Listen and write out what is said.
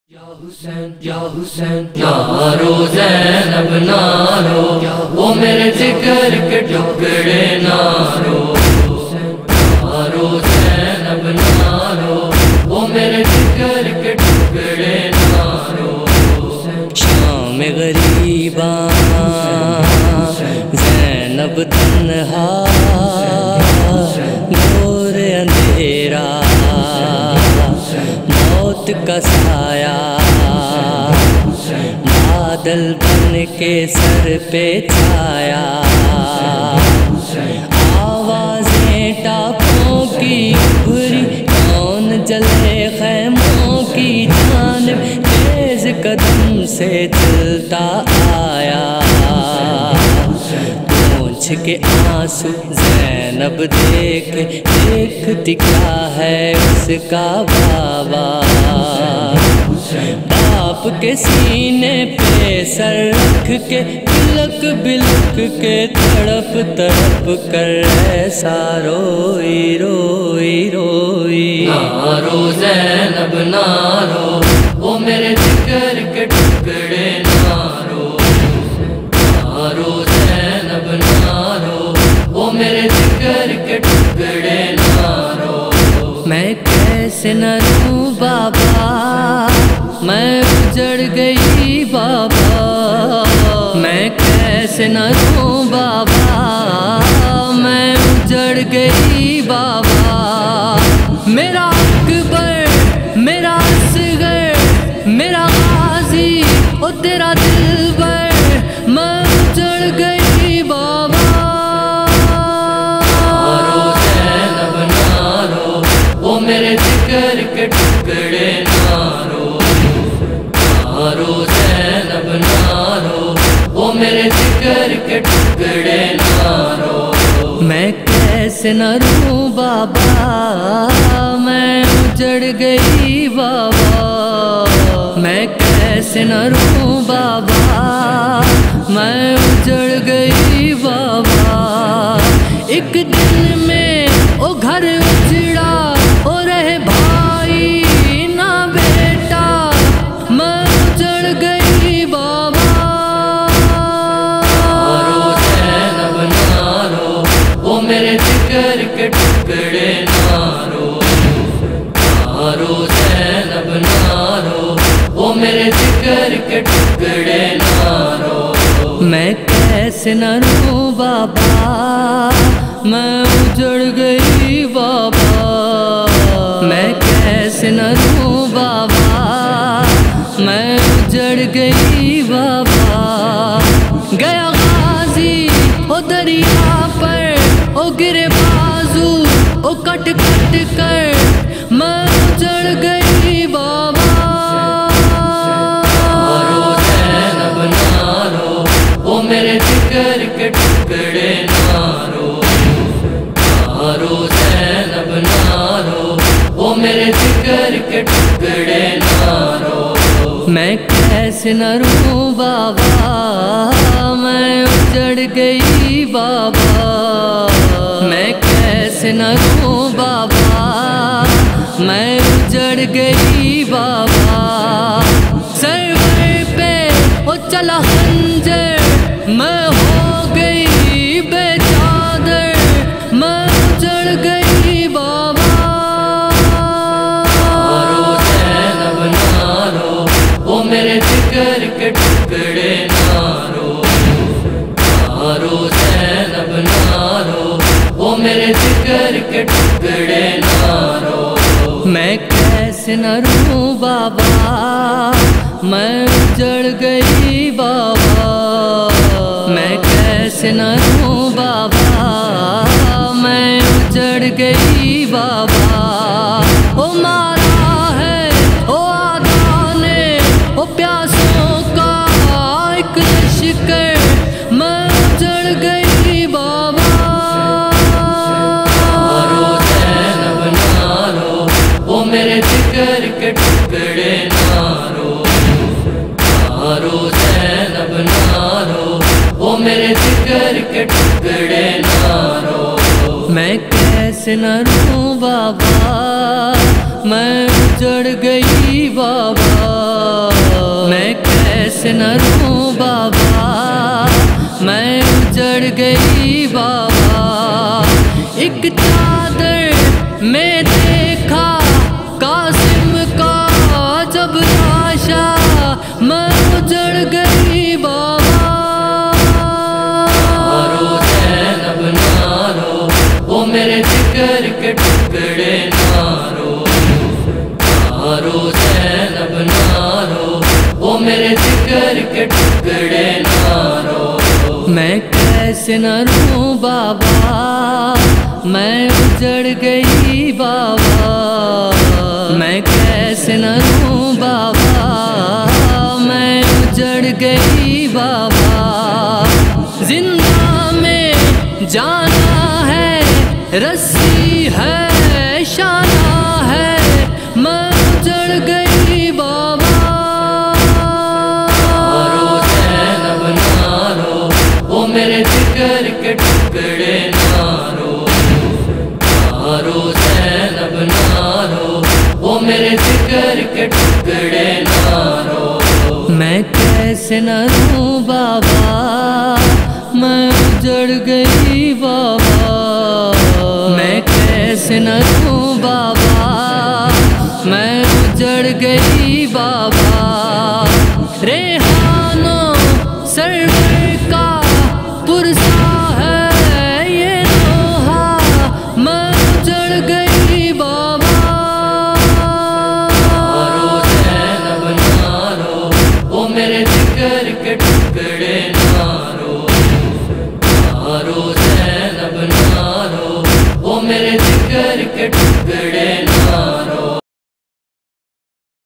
حسین نارو زینب نارو وہ میرے ذکر کے ٹکڑے نارو نارو زینب نارو وہ میرے ذکر کے ٹکڑے نارو شام غریباں زینب تنہا گھور اندھیرا موت کا سایہ بادل بن کے سر پہ چھایا آوازیں ٹاپوں کی ابھری کون جلے خیموں کی جانب تیز قدم سے چلتا آیا پونچھ کے آنسو زینب دیکھتی کیا ہے اس کا بابا باپ کے سینے پہ سر رکھ کے بلک بلک کے تڑپ تڑپ کر ایسا روئی روئی روئی نارو زینب نارو وہ میرے ذکر کے ٹکڑے نارو نارو زینب نارو وہ میرے ذکر کے ٹکڑے نارو میں کیسے نہ روں بابا میں اجڑ گئی بابا میں کیسے نہ روں بابا میں اجڑ گئی بابا میرا اکبر میرا اصغر میرا غازی او تیرا دلبر میں اجڑ گئی بابا نارو زینب نارو وہ میرے ذکر کے ٹکڑے نارو نارو زینب نارو وہ میرے ذکر کے ٹکڑے نارو میں کیسے نہ روں بابا میں اجڑ گئی بابا میں کیسے نہ روں بابا میں اجڑ گئی بابا ایک دن میں او گھر اجڑا او رہے بھائی نہ بیٹا میں اجڑ گئی بابا نارو زینب نارو وہ میرے ذکر کے ٹکڑے نارو نارو زینب نارو وہ میرے ذکر کے ٹکڑے نارو میں کیسے نہ روں بابا میں اجڑ گئی بابا میں کیسے نہ روں بابا میں اجڑ گئی بابا گیا غازی او دریا پر او گرے بازو او کٹ کٹ کر میں اجڑ گئی بابا نارو زینب نارو وہ میرے ذکر کے ٹکڑے نارو نارو زینب نارو وہ میرے ذکر کے ٹکڑے نارو میں کیسے نہ روں بابا میں اجڑ گئی بابا میں کیسے نہ روں بابا میں اجڑ گئی بابا سرور پہ وہ چلا خنجر میں ہو گئی بے چادر میں اجڑ گئی بابا نارو زینب نارو وہ میرے ذکر کے ٹکڑے نارو نارو زینب نارو وہ میرے ذکر کے ٹکڑے نارو میں کیسے نہ روں بابا میں اجڑ گئی بابا میں کیسے نہ روں بابا میں اجڑ گئی بابا او مارا ہے او آدھا نے او پیاسوں کا ایک لشکر میں اجڑ گئی بابا نارو زینب نارو وہ میرے ذکر کے ٹکڑے نارو نارو زینب نارو وہ میرے ذکر کے ٹکڑے نارو میں کیسے نہ روں بابا میں اجڑ گئی بابا، میں کیسے نہ روں بابا، میں اجڑ گئی بابا، ایک چادر میں دیکھا قاسم کا جب لاشا، میں اجڑ گئی بابا۔ نارو زینب نارو، وہ میرے جگر کے ٹکڑے نارو، نارو زینب نارو، وہ میرے جگر کے ٹکڑے نارو۔ میں کیسے نہ روں بابا، میں اجڑ گئی بابا، میں کیسے نہ روں بابا، میں اجڑ گئی بابا، زندہ میں جانا ہے، رسی ہے شانہ ہے، میں اجڑ گئی بابا۔ نارو زینب نارو، وہ میرے جگر کے ٹکڑے نارو، نارو زینب نارو، وہ میرے جگر کے ٹکڑے نارو۔ میں کیسے نہ روں بابا، میں اجڑ گئی بابا، میں کیسے نہ روں بابا، میں اجڑ گئی بابا، ریحانوں سرور کا پرسا ہے یہ لوہا، میں اجڑ گئی بابا۔ نارو زینب نارو، وہ میرے جگر کے ٹکڑے نارو، نارو زینب نارو، وہ میرے جگر کے ٹکڑے